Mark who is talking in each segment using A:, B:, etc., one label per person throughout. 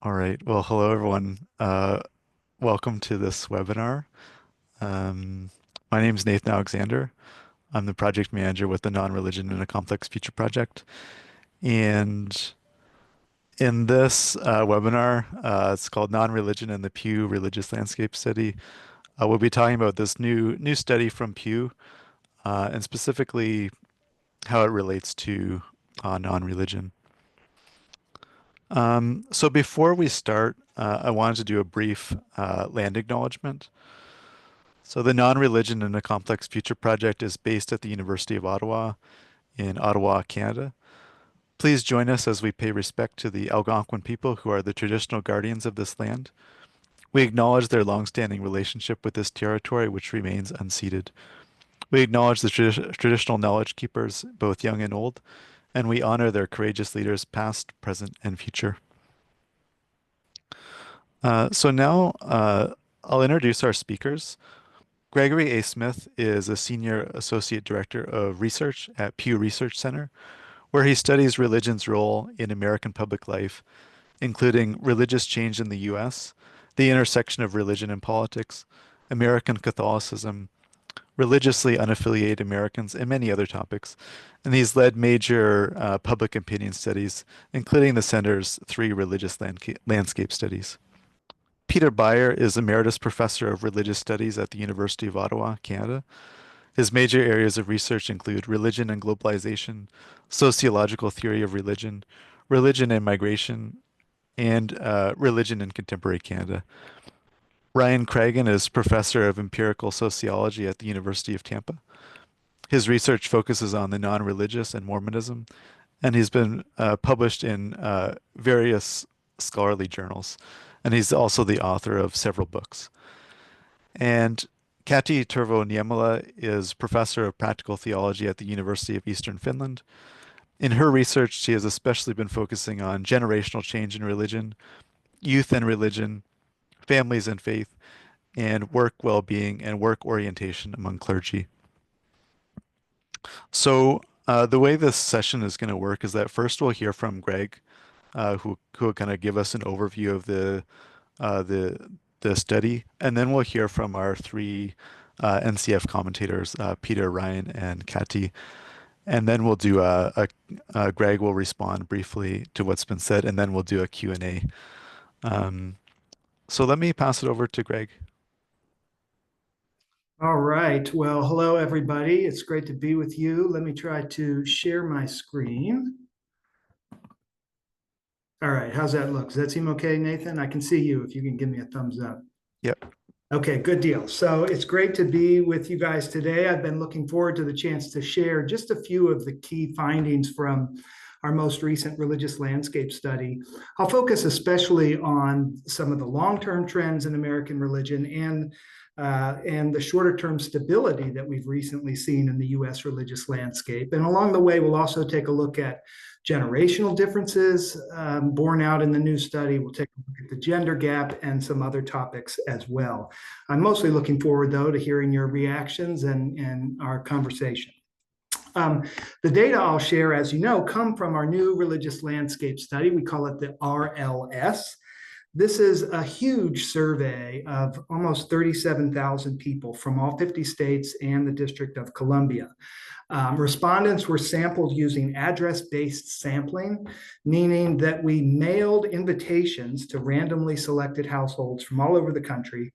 A: All right. Well, hello everyone. Welcome to this webinar. Um, my name is Nathan Alexander. I'm the project manager with the Non-Religion in a Complex Future project. And in this webinar, it's called Non-Religion and the Pew Religious Landscape Study. We'll be talking about this new study from Pew, and specifically how it relates to non-religion. So before we start, I wanted to do a brief land acknowledgement. So the Non-Religion in a Complex Future project is based at the University of Ottawa in Ottawa, Canada. Please join us as we pay respect to the Algonquin people who are the traditional guardians of this land. We acknowledge their longstanding relationship with this territory, which remains unceded. We acknowledge the traditional knowledge keepers, both young and old, and we honor their courageous leaders past, present, and future. So now I'll introduce our speakers. Gregory A. Smith is a Senior Associate Director of Research at Pew Research Center, where he studies religion's role in American public life, including religious change in the U.S., the intersection of religion and politics, American Catholicism, religiously unaffiliated Americans, and many other topics. And he's led major public opinion studies, including the Center's 3 religious landscape studies. Peter Beyer is Emeritus Professor of Religious Studies at the University of Ottawa, Canada. His major areas of research include religion and globalization, sociological theory of religion, religion and migration, and religion in contemporary Canada. Ryan Cragun is Professor of Empirical Sociology at the University of Tampa. His research focuses on the non-religious and Mormonism, and he's been published in various scholarly journals. And he's also the author of several books. And Kati Tervo-Niemelä is Professor of Practical Theology at the University of Eastern Finland. In her research, she has especially been focusing on generational change in religion, youth and religion, families and faith, and work well-being and work orientation among clergy. So the way this session is going to work is that first we'll hear from Greg, who will kind of give us an overview of uh, the the study, and then we'll hear from our 3 NCF commentators, Peter, Ryan, and Kati, and then we'll do Greg will respond briefly to what's been said, and then we'll do a Q&A. So let me pass it over to Greg.
B: All right. Well, hello, everybody. It's great to be with you. Let me try to share my screen. All right. How's that look? Does that seem okay, Nathan? I can see you if you can give me a thumbs up.
A: Yep.
B: Okay, good deal. So it's great to be with you guys today. I've been looking forward to the chance to share just a few of the key findings from our most recent religious landscape study. I'll focus especially on some of the long-term trends in American religion and the shorter-term stability that we've recently seen in the U.S. religious landscape. And along the way, we'll also take a look at generational differences borne out in the new study. We'll take a look at the gender gap and some other topics as well. I'm mostly looking forward, though, to hearing your reactions and our conversation. The data I'll share, as you know, come from our new religious landscape study. We call it the RLS. This is a huge survey of almost 37,000 people from all 50 states and the District of Columbia. Respondents were sampled using address-based sampling, meaning that we mailed invitations to randomly selected households from all over the country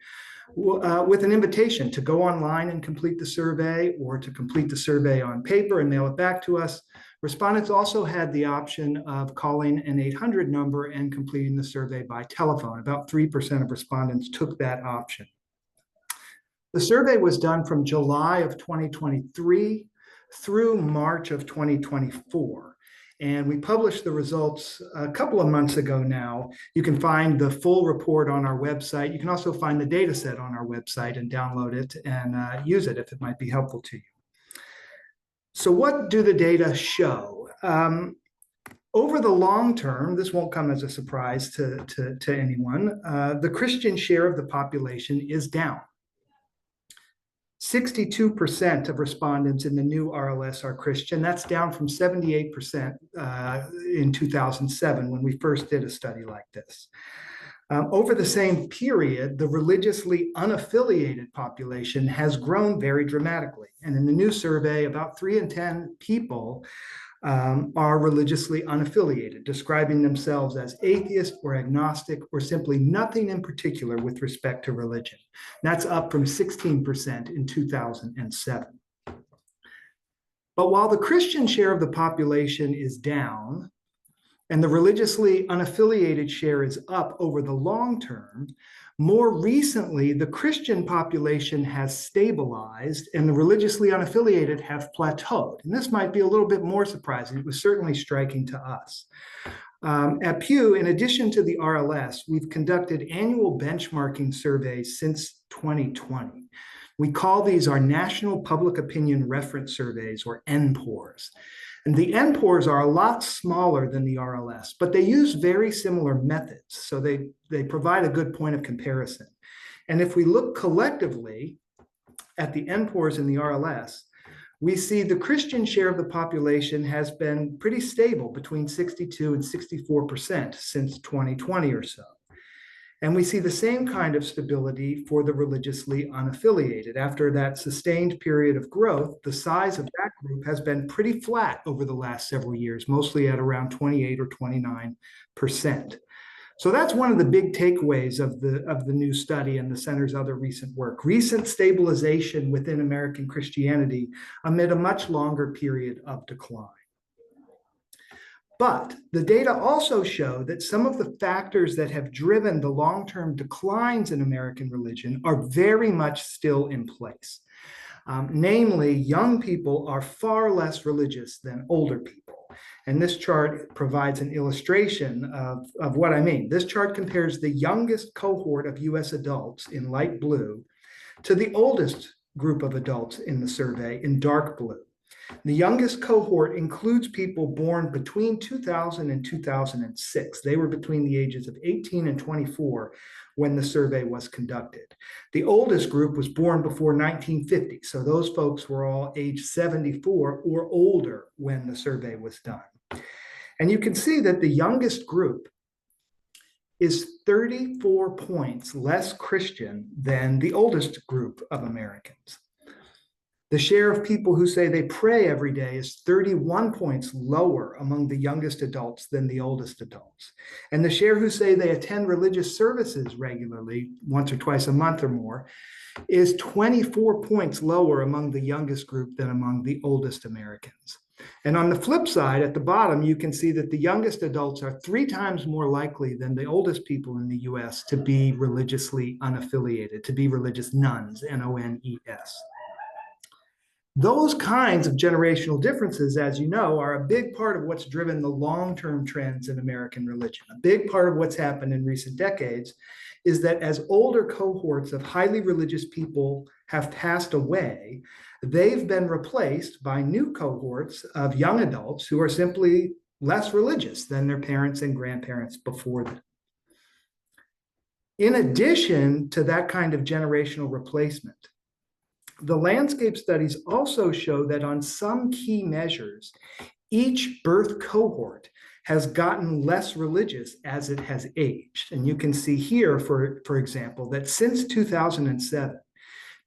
B: with an invitation to go online and complete the survey, or to complete the survey on paper and mail it back to us. Respondents also had the option of calling an 800 number and completing the survey by telephone. About 3% of respondents took that option. The survey was done from July of 2023 through March of 2024. And we published the results a couple of months ago now. You can find the full report on our website. You can also find the data set on our website and download it and use it if it might be helpful to you. So what do the data show? Over the long term, this won't come as a surprise to anyone, the Christian share of the population is down. 62% of respondents in the new RLS are Christian. That's down from 78% in 2007 when we first did a study like this. Over the same period, the religiously unaffiliated population has grown very dramatically. And in the new survey, about 3 in 10 people are religiously unaffiliated, describing themselves as atheist or agnostic or simply nothing in particular with respect to religion. That's up from 16% in 2007. But while the Christian share of the population is down, and the religiously unaffiliated share is up over the long term, more recently, the Christian population has stabilized and the religiously unaffiliated have plateaued. And this might be a little bit more surprising. It was certainly striking to us. At Pew, in addition to the RLS, we've conducted annual benchmarking surveys since 2020. We call these our National Public Opinion Reference Surveys, or NPORs. And the NPORs are a lot smaller than the RLS, but they use very similar methods. So they provide a good point of comparison. And if we look collectively at the NPORs and the RLS, we see the Christian share of the population has been pretty stable between 62 and 64% since 2020 or so. And we see the same kind of stability for the religiously unaffiliated. After that sustained period of growth, the size of that group has been pretty flat over the last several years, mostly at around 28 or 29%. So that's one of the big takeaways of the new study and the center's other recent work. Recent stabilization within American Christianity amid a much longer period of decline. But the data also show that some of the factors that have driven the long-term declines in American religion are very much still in place. Namely, young people are far less religious than older people. And this chart provides an illustration of what I mean. This chart compares the youngest cohort of US adults in light blue to the oldest group of adults in the survey in dark blue. The youngest cohort includes people born between 2000 and 2006. They were between the ages of 18 and 24 when the survey was conducted. The oldest group was born before 1950, so those folks were all age 74 or older when the survey was done. And you can see that the youngest group is 34 points less Christian than the oldest group of Americans. The share of people who say they pray every day is 31 points lower among the youngest adults than the oldest adults. And the share who say they attend religious services regularly, once or twice a month or more, is 24 points lower among the youngest group than among the oldest Americans. And on the flip side, at the bottom, you can see that the youngest adults are 3 times more likely than the oldest people in the US to be religiously unaffiliated, to be religious nones, N-O-N-E-S. Those kinds of generational differences, as you know, are a big part of what's driven the long-term trends in American religion. A big part of what's happened in recent decades is that as older cohorts of highly religious people have passed away, they've been replaced by new cohorts of young adults who are simply less religious than their parents and grandparents before them. In addition to that kind of generational replacement, the landscape studies also show that on some key measures, each birth cohort has gotten less religious as it has aged. And you can see here, for example, that since 2007,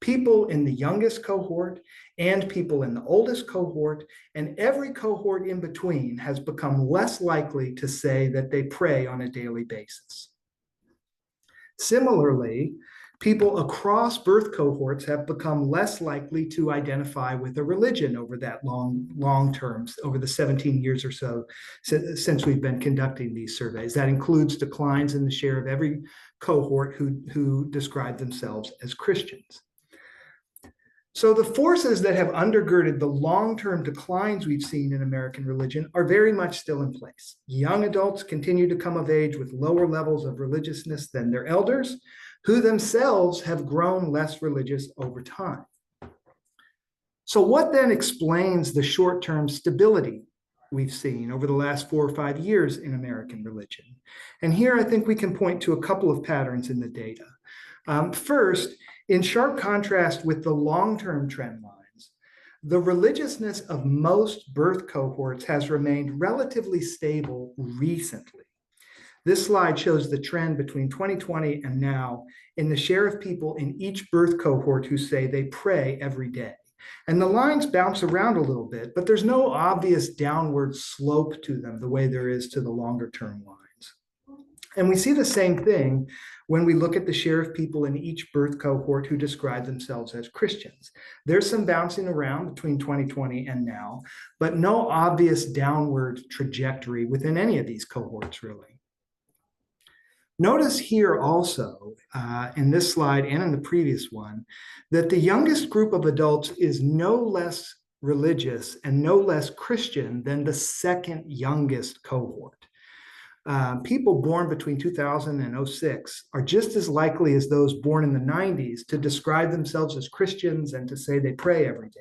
B: people in the youngest cohort and people in the oldest cohort and every cohort in between has become less likely to say that they pray on a daily basis. Similarly, people across birth cohorts have become less likely to identify with a religion over that long term, over the 17 years or so since we've been conducting these surveys. That includes declines in the share of every cohort who describe themselves as Christians. So the forces that have undergirded the long-term declines we've seen in American religion are very much still in place. Young adults continue to come of age with lower levels of religiousness than their elders, who themselves have grown less religious over time. So what then explains the short-term stability we've seen over the last 4 or 5 years in American religion? And here I think we can point to a couple of patterns in the data. First, in sharp contrast with the long-term trend lines, the religiousness of most birth cohorts has remained relatively stable recently. This slide shows the trend between 2020 and now in the share of people in each birth cohort who say they pray every day. And the lines bounce around a little bit, but there's no obvious downward slope to them the way there is to the longer term lines. And we see the same thing when we look at the share of people in each birth cohort who describe themselves as Christians. There's some bouncing around between 2020 and now, but no obvious downward trajectory within any of these cohorts, really. Notice here also, in this slide and in the previous one, that the youngest group of adults is no less religious and no less Christian than the second youngest cohort. People born between 2000 and 06 are just as likely as those born in the 90s to describe themselves as Christians and to say they pray every day.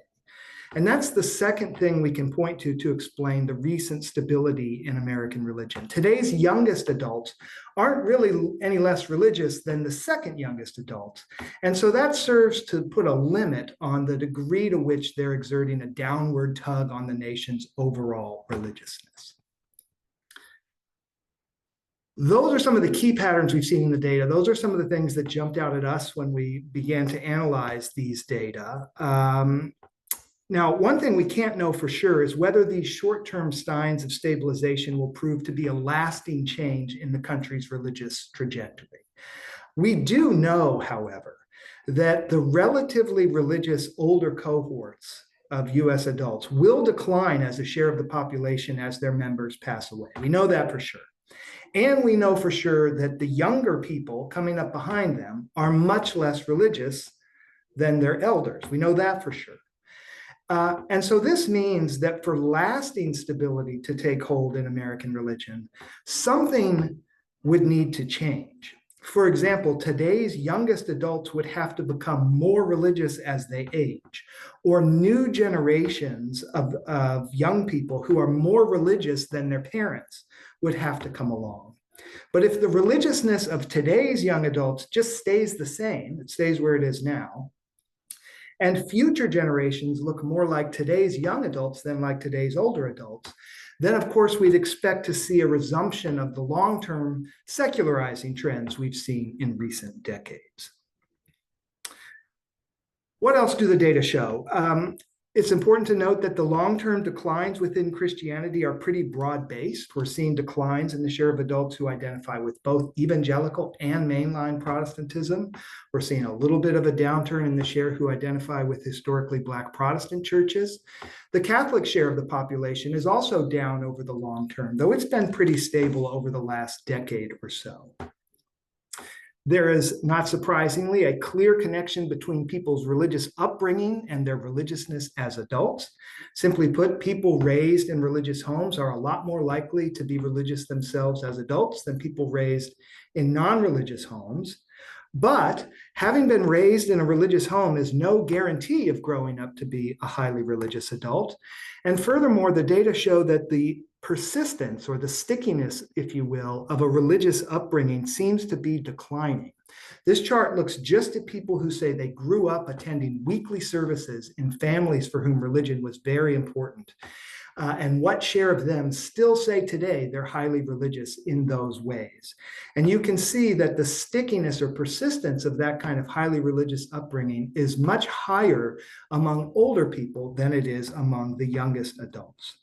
B: And that's the second thing we can point to explain the recent stability in American religion. Today's youngest adults aren't really any less religious than the second youngest adults. And so that serves to put a limit on the degree to which they're exerting a downward tug on the nation's overall religiousness. Those are some of the key patterns we've seen in the data. Those are some of the things that jumped out at us when we began to analyze these data. Now, one thing we can't know for sure is whether these short-term signs of stabilization will prove to be a lasting change in the country's religious trajectory. We do know, however, that the relatively religious older cohorts of US adults will decline as a share of the population as their members pass away. We know that for sure. And we know for sure that the younger people coming up behind them are much less religious than their elders. We know that for sure. And so this means that for lasting stability to take hold in American religion, something would need to change. For example, today's youngest adults would have to become more religious as they age, or new generations of young people who are more religious than their parents would have to come along. But if the religiousness of today's young adults just stays the same, it stays where it is now, and future generations look more like today's young adults than like today's older adults, then of course we'd expect to see a resumption of the long-term secularizing trends we've seen in recent decades. What else do the data show? It's important to note that the long-term declines within Christianity are pretty broad-based. We're seeing declines in the share of adults who identify with both evangelical and mainline Protestantism. We're seeing a little bit of a downturn in the share who identify with historically Black Protestant churches. The Catholic share of the population is also down over the long term, though it's been pretty stable over the last decade or so. There is, not surprisingly, a clear connection between people's religious upbringing and their religiousness as adults. Simply put, people raised in religious homes are a lot more likely to be religious themselves as adults than people raised in non-religious homes. But having been raised in a religious home is no guarantee of growing up to be a highly religious adult. And furthermore, the data show that the persistence or the stickiness, if you will, of a religious upbringing seems to be declining. This chart looks just at people who say they grew up attending weekly services in families for whom religion was very important, and what share of them still say today they're highly religious in those ways. And you can see that the stickiness or persistence of that kind of highly religious upbringing is much higher among older people than it is among the youngest adults.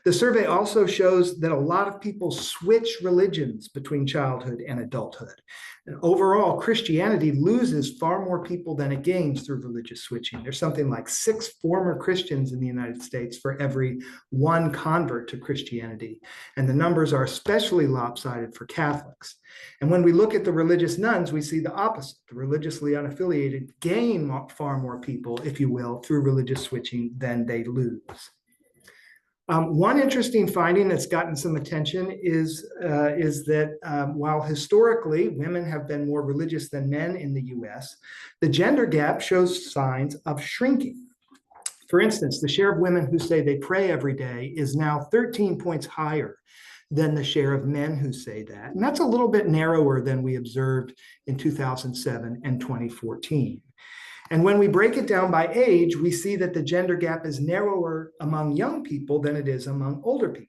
B: The survey also shows that a lot of people switch religions between childhood and adulthood. And overall, Christianity loses far more people than it gains through religious switching. There's something like 6 former Christians in the United States for every 1 convert to Christianity. And the numbers are especially lopsided for Catholics. And when we look at the religious nuns, we see the opposite. The religiously unaffiliated gain far more people, if you will, through religious switching than they lose. One interesting finding that's gotten some attention is that while historically women have been more religious than men in the US, the gender gap shows signs of shrinking. For instance, the share of women who say they pray every day is now 13 points higher than the share of men who say that. And that's a little bit narrower than we observed in 2007 and 2014. And when we break it down by age, we see that the gender gap is narrower among young people than it is among older people.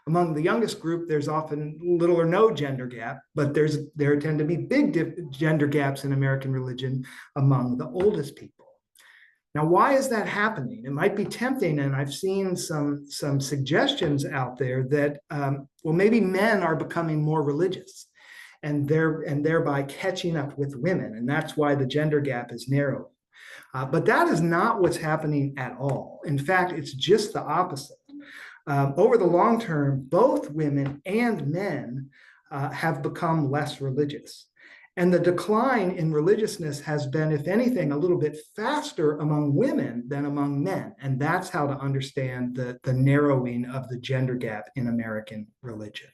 B: Among the youngest group, there's often little or no gender gap, but there tend to be big gender gaps in American religion among the oldest people. Now, why is that happening? It might be tempting, and I've seen some suggestions out there that, well, maybe men are becoming more religious and thereby catching up with women, and that's why the gender gap is narrow. But that is not what's happening at all. In fact, it's just the opposite. Over the long term, both women and men have become less religious. And the decline in religiousness has been, if anything, a little bit faster among women than among men. And that's how to understand the narrowing of the gender gap in American religion.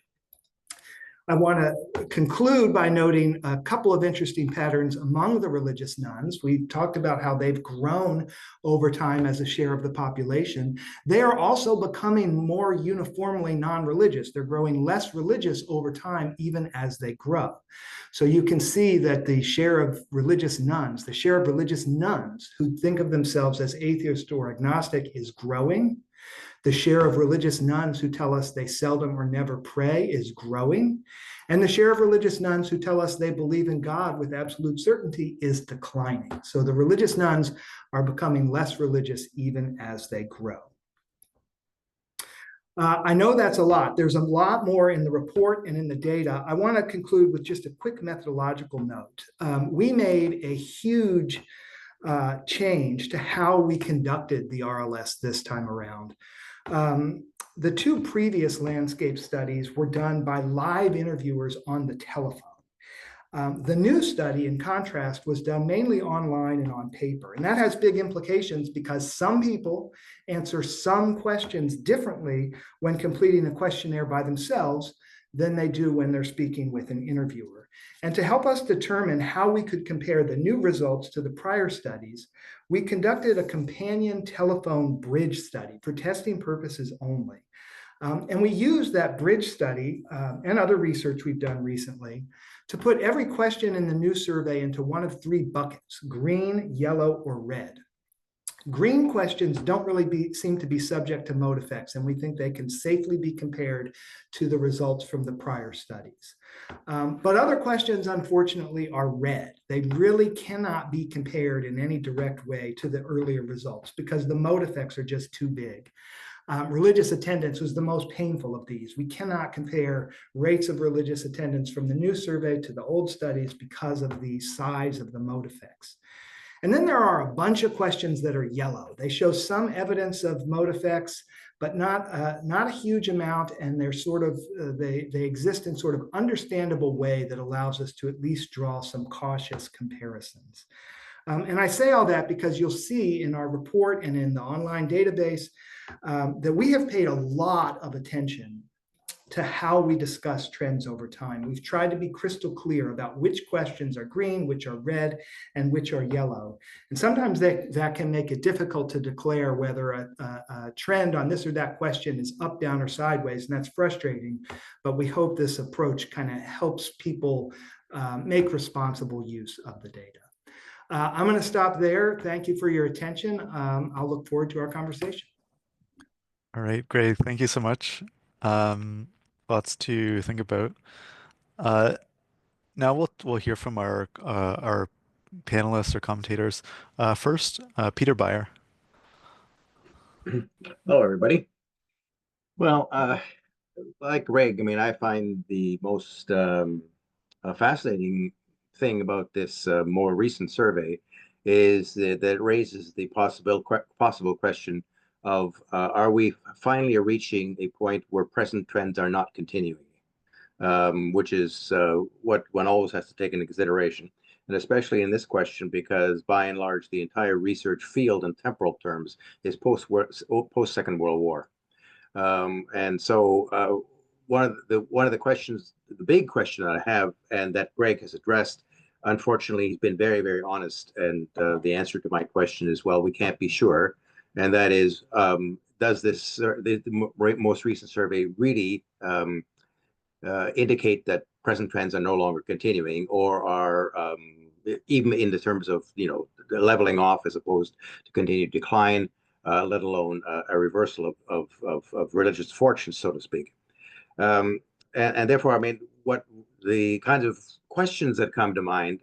B: I want to conclude by noting a couple of interesting patterns among the religious nuns. We talked about how they've grown over time as a share of the population. They are also becoming more uniformly non-religious. They're growing less religious over time, even as they grow. So you can see that the share of religious nuns, the share of religious nuns who think of themselves as atheist or agnostic is growing. The share of religious nuns who tell us they seldom or never pray is growing. And the share of religious nuns who tell us they believe in God with absolute certainty is declining. So the religious nuns are becoming less religious even as they grow. I know that's a lot. There's a lot more in the report and in the data. I want to conclude with just a quick methodological note. We made a huge change to how we conducted the RLS this time around. The two previous landscape studies were done by live interviewers on the telephone. The new study, in contrast, was done mainly online and on paper. And that has big implications because some people answer some questions differently when completing a questionnaire by themselves than they do when they're speaking with an interviewer. And to help us determine how we could compare the new results to the prior studies, we conducted a companion telephone bridge study for testing purposes only. And we used that bridge study and other research we've done recently to put every question in the new survey into one of three buckets: green, yellow, or red. Green questions don't really seem to be subject to mode effects, and we think they can safely be compared to the results from the prior studies. But other questions, unfortunately, are red. They really cannot be compared in any direct way to the earlier results because the mode effects are just too big. Religious attendance was the most painful of these. We cannot compare rates of religious attendance from the new survey to the old studies because of the size of the mode effects. And then there are a bunch of questions that are yellow. They show some evidence of mode effects, but not a huge amount, and they're sort of they exist in sort of understandable way that allows us to at least draw some cautious comparisons. And I say all that because you'll see in our report and in the online database that we have paid a lot of attention to how we discuss trends over time. We've tried to be crystal clear about which questions are green, which are red, and which are yellow. And sometimes that can make it difficult to declare whether a trend on this or that question is up, down, or sideways, and that's frustrating. But we hope this approach kind of helps people make responsible use of the data. I'm going to stop there. Thank you for your attention. I'll look forward to our conversation.
A: All right, Greg, thank you so much. Lots to think about. Uh, Now we'll hear from our panelists or commentators. First, Peter Beyer.
C: Hello, everybody. Well, like Greg, I mean, I find the most fascinating thing about this more recent survey is that it raises the possible question of are we finally reaching a point where present trends are not continuing, which is what one always has to take into consideration. And especially in this question, because by and large, the entire research field in temporal terms is post-Second World War. And so one of the questions, the big question that I have, and that Greg has addressed, unfortunately, he's been very, very honest. And the answer to my question is, well, we can't be sure. And that is, does this the most recent survey really indicate that present trends are no longer continuing or are even in the terms of leveling off as opposed to continued decline, let alone a reversal of religious fortunes, so to speak. And therefore, I mean, what the kinds of questions that come to mind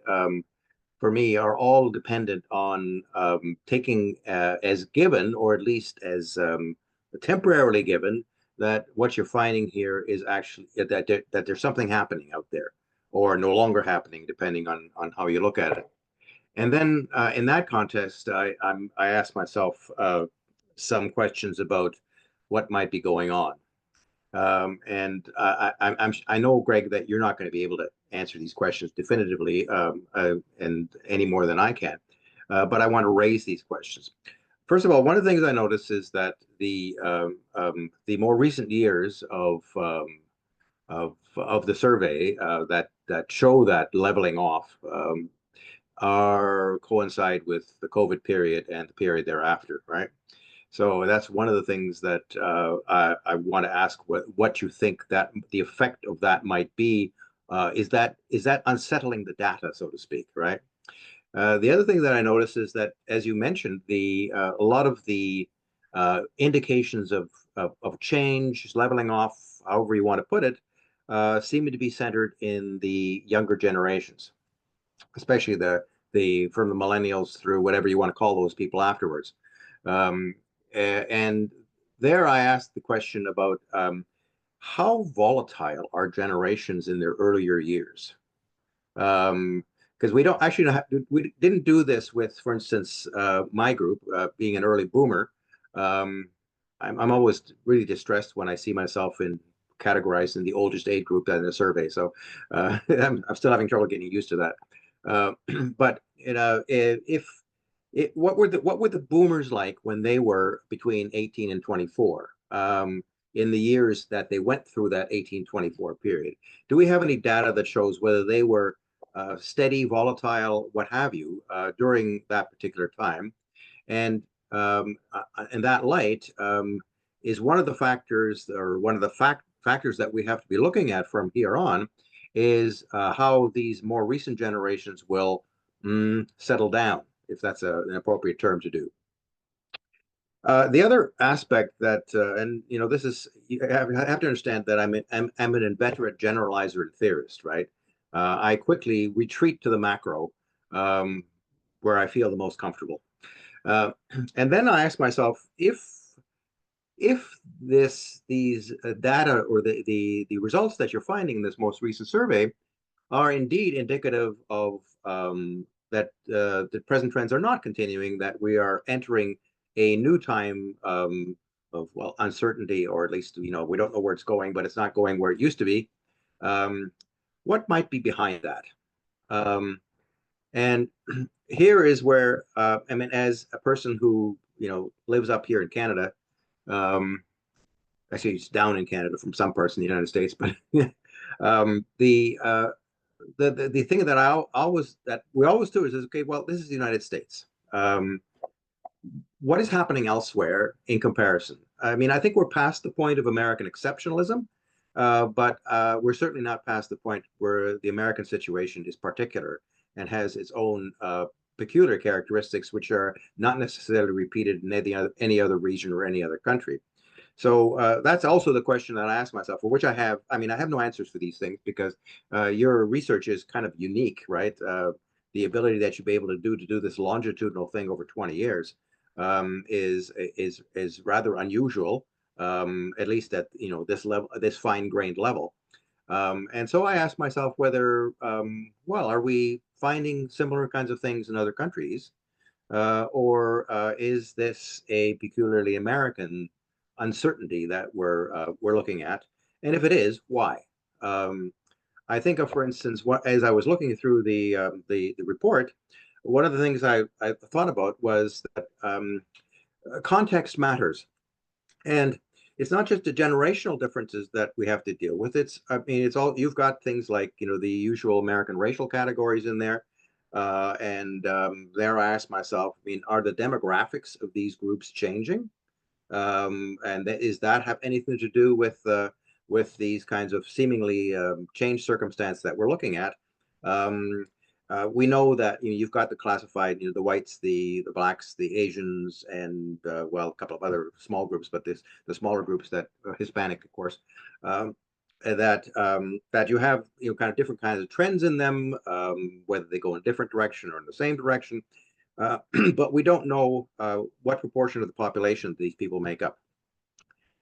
C: for me are all dependent on taking as given, or at least as temporarily given, that what you're finding here is actually that there's something happening out there, or no longer happening, depending on how you look at it. And then in that context, I ask myself some questions about what might be going on. And I know, Greg, that you're not going to be able to answer these questions definitively and any more than I can, but I want to raise these questions. First of all, one of the things I notice is that the more recent years of the survey that show that leveling off are coincide with the COVID period and the period thereafter, right? So that's one of the things that I want to ask what you think that the effect of that might be. Is that unsettling the data, so to speak, right? The other thing that I notice is that, as you mentioned, a lot of the indications of change, leveling off, however you want to put it, seem to be centered in the younger generations, especially from the millennials through whatever you want to call those people afterwards. And there I asked the question about how volatile are generations in their earlier years? Because we don't actually know we didn't do this with, for instance, my group being an early boomer. I'm always really distressed when I see myself categorized in the oldest age group in the survey. So I'm still having trouble getting used to that. But what were the boomers like when they were between 18 and 24 in the years that they went through that 18-24 period? Do we have any data that shows whether they were steady, volatile, what have you, during that particular time? And in that light, is one of the factors, or one of the factors that we have to be looking at from here on, is how these more recent generations will settle down, if that's an appropriate term to do. The other aspect that, and this is, you have to understand that I'm an inveterate generalizer and theorist, right? I quickly retreat to the macro, where I feel the most comfortable. And then I ask myself, if these data, or the results that you're finding in this most recent survey are indeed indicative of that the present trends are not continuing, that we are entering a new time of, well, uncertainty, or at least, we don't know where it's going, but it's not going where it used to be. What might be behind that? And here is where, I mean, as a person who, lives up here in Canada, actually it's down in Canada from some parts in the United States, but the thing that we always do is, okay, well, this is the United States. What is happening elsewhere in comparison? I mean, I think we're past the point of American exceptionalism, but we're certainly not past the point where the American situation is particular and has its own peculiar characteristics, which are not necessarily repeated in any other region or any other country. So that's also the question that I ask myself, for which I have no answers for these things, because your research is kind of unique, right? The ability that you'll be able to do this longitudinal thing over 20 years is rather unusual, at least at this level, this fine-grained level. And so I ask myself whether, well, are we finding similar kinds of things in other countries, or is this a peculiarly American uncertainty that we're looking at? And if it is, why? I think of, for instance, as I was looking through the report, one of the things I thought about was that context matters, and it's not just the generational differences that we have to deal with. It's all, you've got things like the usual American racial categories in there. And there I ask myself, I mean, are the demographics of these groups changing? And does that have anything to do with with these kinds of seemingly changed circumstance that we're looking at. We know that you've got the classified, the whites, the blacks, the Asians, and well, a couple of other small groups, but the smaller groups that Hispanic, of course, that you have kind of different kinds of trends in them, whether they go in a different direction or in the same direction. But we don't know what proportion of the population these people make up.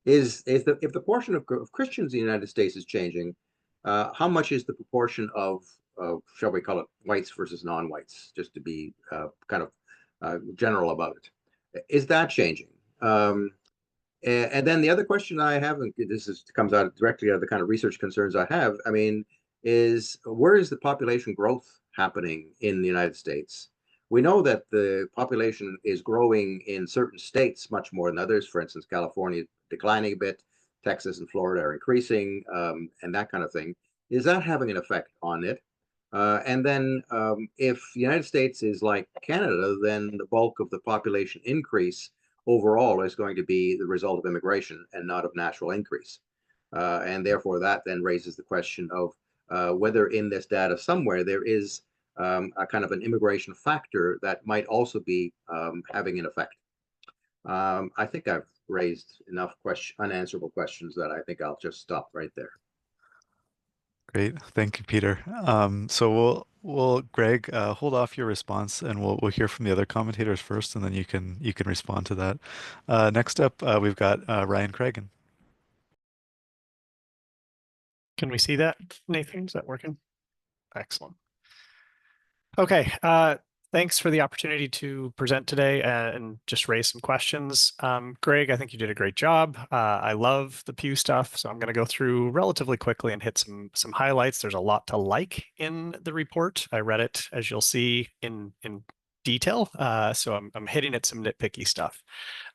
C: If the portion of Christians in the United States is changing, how much is the proportion of shall we call it whites versus non-whites, just to be kind of general about it? Is that changing? And then the other question I have, and comes out directly out of the kind of research concerns I have, I mean, is where is the population growth happening in the United States? We know that the population is growing in certain states much more than others. For instance, California declining a bit, Texas and Florida are increasing, and that kind of thing. Is that having an effect on it? And then if the United States is like Canada, then the bulk of the population increase overall is going to be the result of immigration and not of natural increase. And therefore, that then raises the question of whether in this data somewhere there is a kind of an immigration factor that might also be having an effect. I think I've raised enough unanswerable questions that I think I'll just stop right there.
A: Great. Thank you, Peter. So we'll Greg, hold off your response and we'll hear from the other commentators first, and then you can respond to that. Next up, we've got Ryan Cragun.
D: Can we see that, Nathan? Is that working? Excellent. Okay. Thanks for the opportunity to present today and just raise some questions. Greg, I think you did a great job. I love the Pew stuff, so I'm going to go through relatively quickly and hit some highlights. There's a lot to like in the report. I read it, as you'll see, in detail, so I'm hitting at some nitpicky stuff.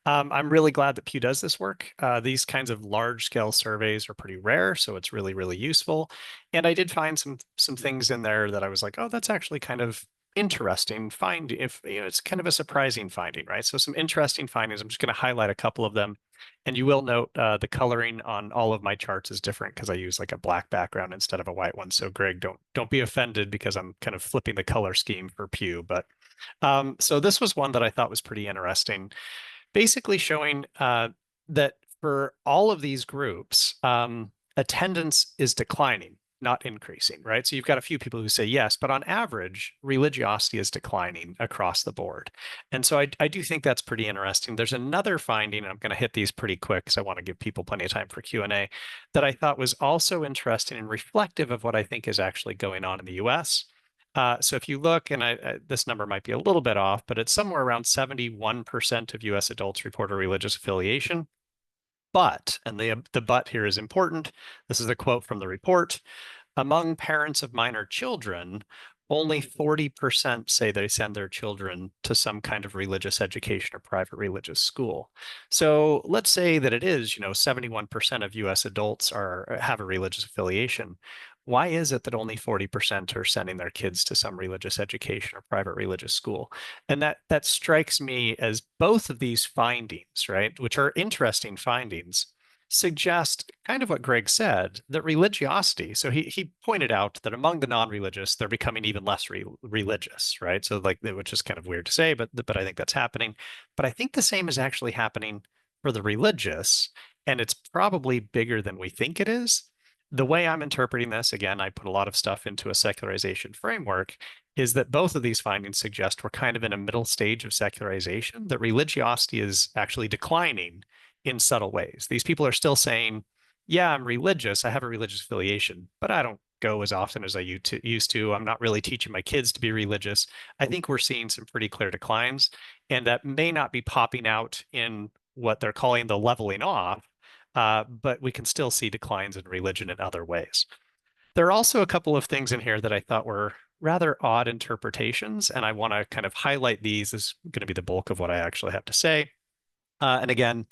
D: I'm really glad that Pew does this work. These kinds of large-scale surveys are pretty rare, so it's really, really useful. And I did find some things in there that I was like, oh, that's actually kind of interesting find. If it's kind of a surprising finding, right? So some interesting findings. I'm just going to highlight a couple of them, and you will note the coloring on all of my charts is different because I use like a black background instead of a white one. So Greg, don't be offended because I'm kind of flipping the color scheme for Pew. But so this was one that I thought was pretty interesting, basically showing that for all of these groups, attendance is declining, not increasing, right? So you've got a few people who say yes, but on average, religiosity is declining across the board. And so I do think that's pretty interesting. There's another finding, and I'm going to hit these pretty quick because I want to give people plenty of time for Q&A, that I thought was also interesting and reflective of what I think is actually going on in the US. So if you look, and this number might be a little bit off, but it's somewhere around 71% of US adults report a religious affiliation. But, and the but here is important, this is a quote from the report, among parents of minor children, only 40% say they send their children to some kind of religious education or private religious school. So let's say that it is, 71% of US adults have a religious affiliation. Why is it that only 40% are sending their kids to some religious education or private religious school? And that strikes me as both of these findings, right, which are interesting findings, suggest kind of what Greg said, that religiosity. So he pointed out that among the non-religious, they're becoming even less religious, right? So like, which is kind of weird to say, but I think that's happening. But I think the same is actually happening for the religious, and it's probably bigger than we think it is. The way I'm interpreting this, again, I put a lot of stuff into a secularization framework, is that both of these findings suggest we're kind of in a middle stage of secularization, that religiosity is actually declining in subtle ways. These people are still saying, yeah, I'm religious, I have a religious affiliation, but I don't go as often as I used to. I'm not really teaching my kids to be religious. I think we're seeing some pretty clear declines, and that may not be popping out in what they're calling the leveling off, but we can still see declines in religion in other ways. There are also a couple of things in here that I thought were rather odd interpretations, and I want to kind of highlight these. This is going to be the bulk of what I actually have to say. And again,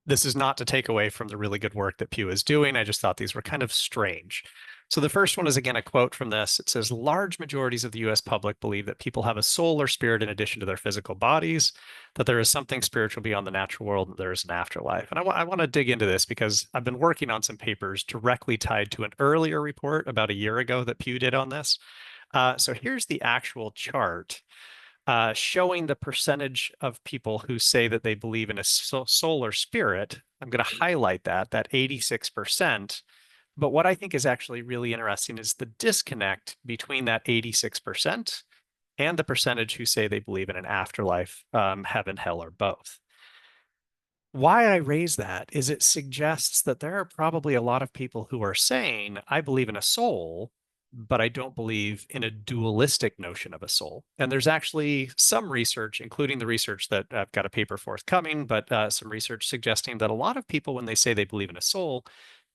D: this is not to take away from the really good work that Pew is doing. I just thought these were kind of strange. So the first one is, again, a quote from this. It says, large majorities of the US public believe that people have a soul or spirit in addition to their physical bodies, that there is something spiritual beyond the natural world, and there is an afterlife. And I want to dig into this because I've been working on some papers directly tied to an earlier report about a year ago that Pew did on this. So here's the actual chart showing the percentage of people who say that they believe in a soul or spirit. I'm going to highlight that 86%. But what I think is actually really interesting is the disconnect between that 86% and the percentage who say they believe in an afterlife, heaven, hell, or both. Why I raise that is it suggests that there are probably a lot of people who are saying, I believe in a soul, but I don't believe in a dualistic notion of a soul. And there's actually some research, including the research that I've got a paper forthcoming, but some research suggesting that a lot of people, when they say they believe in a soul,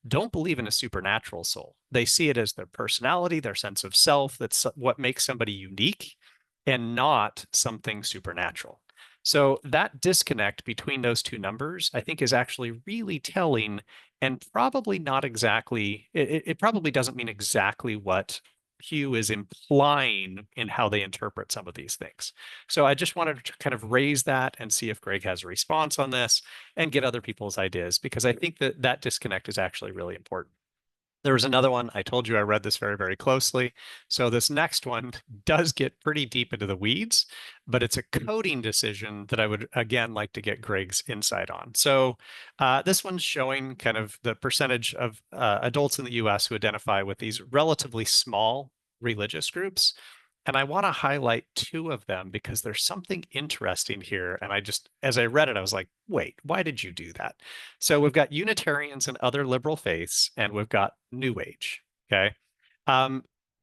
D: don't believe in a supernatural soul. They see it as their personality, their sense of self. That's what makes somebody unique and not something supernatural. So that disconnect between those two numbers, I think, is actually really telling and probably not exactly, it probably doesn't mean exactly what Pew is implying in how they interpret some of these things. So I just wanted to kind of raise that and see if Greg has a response on this and get other people's ideas, because I think that that disconnect is actually really important. There was another one. I told you I read this very, very closely. So this next one does get pretty deep into the weeds, but it's a coding decision that I would, again, like to get Greg's insight on. So this one's showing kind of the percentage of adults in the US who identify with these relatively small religious groups. And I want to highlight two of them because there's something interesting here. And I just, as I read it, I was like, wait, why did you do that? So we've got Unitarians and other liberal faiths, and we've got New Age. Okay.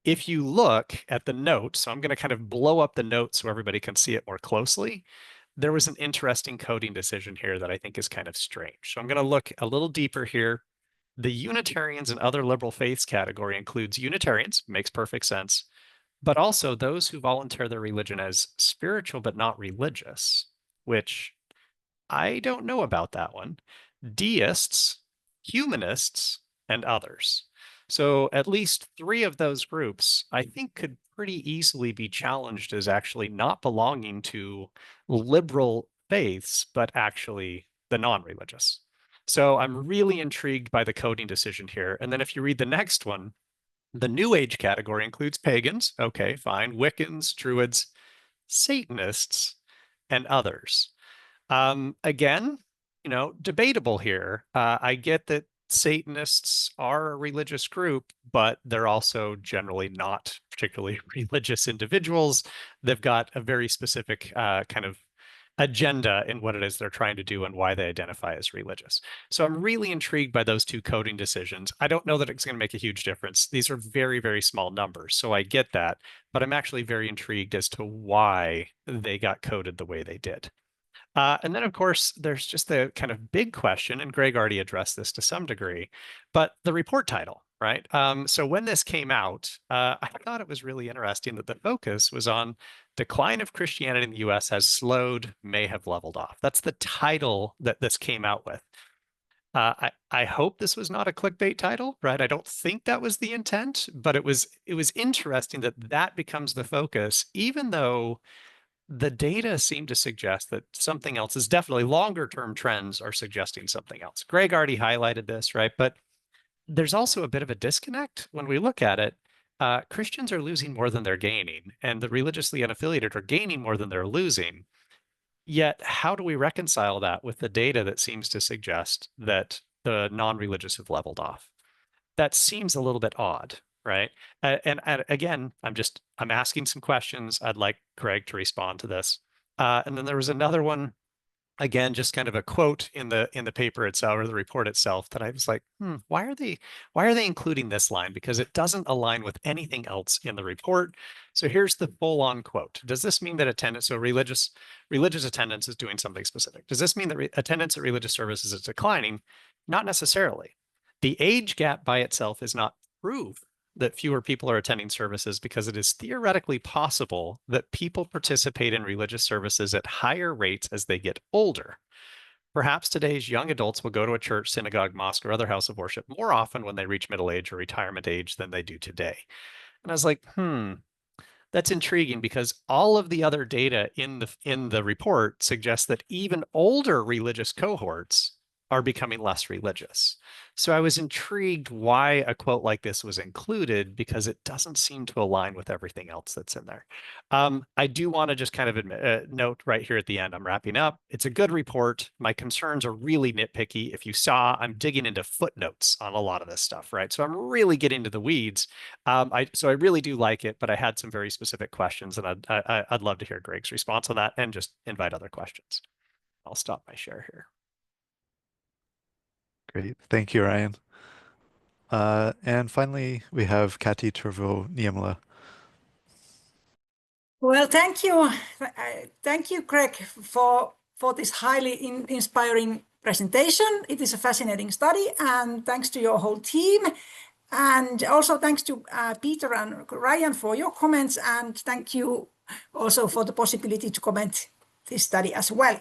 D: If you look at the note, so I'm going to kind of blow up the note so everybody can see it more closely. There was an interesting coding decision here that I think is kind of strange. So I'm going to look a little deeper here. The Unitarians and other liberal faiths category includes Unitarians, makes perfect sense, but also those who volunteer their religion as spiritual but not religious, which I don't know about that one. Deists, humanists, and others. So at least three of those groups, I think, could pretty easily be challenged as actually not belonging to liberal faiths, but actually the non-religious. So I'm really intrigued by the coding decision here. And then if you read the next one, the New Age category includes pagans, okay, fine, Wiccans, Druids, Satanists, and others. Again, debatable here. I get that Satanists are a religious group, but they're also generally not particularly religious individuals. They've got a very specific kind of agenda in what it is they're trying to do and why they identify as religious. So I'm really intrigued by those two coding decisions. I don't know that it's going to make a huge difference. These are very, very small numbers, so I get that, but I'm actually very intrigued as to why they got coded the way they did. And then, of course, there's just the kind of big question, and Greg already addressed this to some degree, but the report title, right? So when this came out, I thought it was really interesting that the focus was on decline of Christianity in the US has slowed, may have leveled off. That's the title that this came out with. I hope this was not a clickbait title, right? I don't think that was the intent, but it was interesting that that becomes the focus, even though the data seem to suggest that something else is definitely longer term trends are suggesting something else. Greg already highlighted this, right? But there's also a bit of a disconnect when we look at it. Christians are losing more than they're gaining, and the religiously unaffiliated are gaining more than they're losing. Yet, how do we reconcile that with the data that seems to suggest that the non-religious have leveled off? That seems a little bit odd, right? And again, I'm asking some questions. I'd like Greg to respond to this. And then there was another one, again, just kind of a quote in the paper itself or the report itself that I was like, why are they including this line? Because it doesn't align with anything else in the report. So here's the full-on quote. Does this mean that attendance, so religious attendance is doing something specific? Does this mean that attendance at religious services is declining? Not necessarily. The age gap by itself is not proof that fewer people are attending services, because it is theoretically possible that people participate in religious services at higher rates as they get older. Perhaps today's young adults will go to a church, synagogue, mosque, or other house of worship more often when they reach middle age or retirement age than they do today. And I was like, that's intriguing because all of the other data in the report suggests that even older religious cohorts are becoming less religious. So I was intrigued why a quote like this was included because it doesn't seem to align with everything else that's in there. I do want to just kind of note right here at the end, I'm wrapping up. It's a good report. My concerns are really nitpicky. If you saw, I'm digging into footnotes on a lot of this stuff, right? So I'm really getting into the weeds. So I really do like it, but I had some very specific questions, and I'd love to hear Greg's response on that and just invite other questions. I'll stop my share here.
A: Great. Thank you, Ryan. And finally, we have Kati Tervo-Niemelä.
E: Well, thank you. Thank you, Greg, for this highly inspiring presentation. It is a fascinating study, and thanks to your whole team. And also thanks to Peter and Ryan for your comments, and thank you also for the possibility to comment this study as well.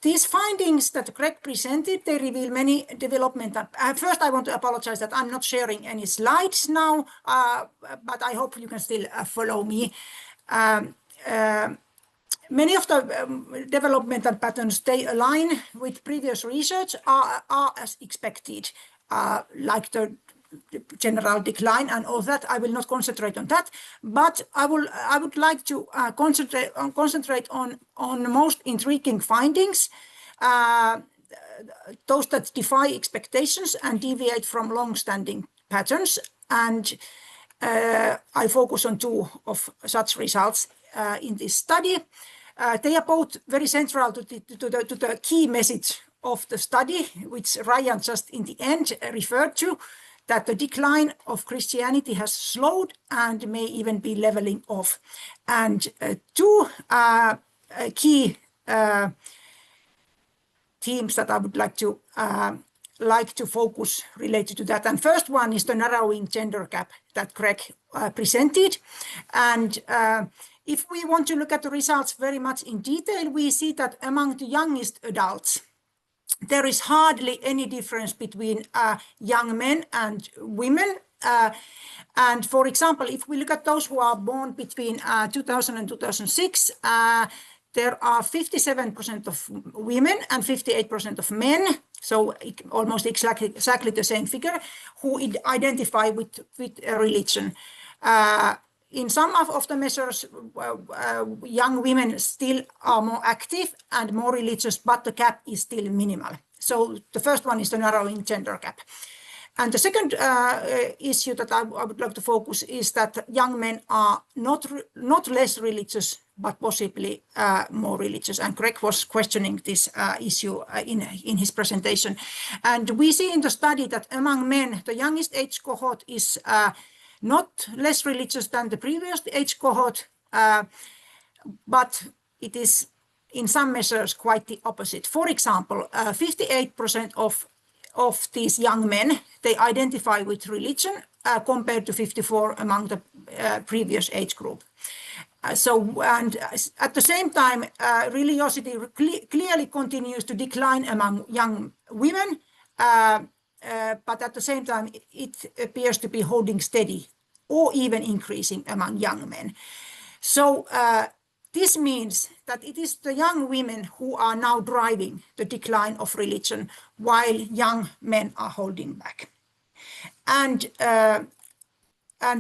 E: These findings that Greg presented, they reveal many development. First, I want to apologize that I'm not sharing any slides now, but I hope you can still follow me. Many of the developmental patterns, they align with previous research, are as expected, like the general decline and all that. I will not concentrate on that, but I would like to concentrate on the most intriguing findings, those that defy expectations and deviate from long-standing patterns. And I focus on two of such results in this study. They are both very central to the key message of the study, which Ryan just in the end referred to, that the decline of Christianity has slowed and may even be leveling off. And two key themes that I would like to focus related to that. And first one is the narrowing gender gap that Greg presented. And if we want to look at the results very much in detail, we see that among the youngest adults, there is hardly any difference between young men and women. And for example, if we look at those who are born between 2000 and 2006, there are 57% of women and 58% of men, so almost exactly the same figure, who identify with religion. In some of the measures, young women still are more active and more religious, but the gap is still minimal. So the first one is the narrowing gender gap. And the second issue that I would like to focus is that young men are not less religious, but possibly more religious. And Greg was questioning this issue in his presentation. And we see in the study that among men, the youngest age cohort is not less religious than the previous age cohort, but it is in some measures quite the opposite. For example, 58% of these young men, they identify with religion compared to 54% among the previous age group. And at the same time, religiosity clearly continues to decline among young women, but at the same time, it appears to be holding steady or even increasing among young men. So this means that it is the young women who are now driving the decline of religion, while young men are holding back. And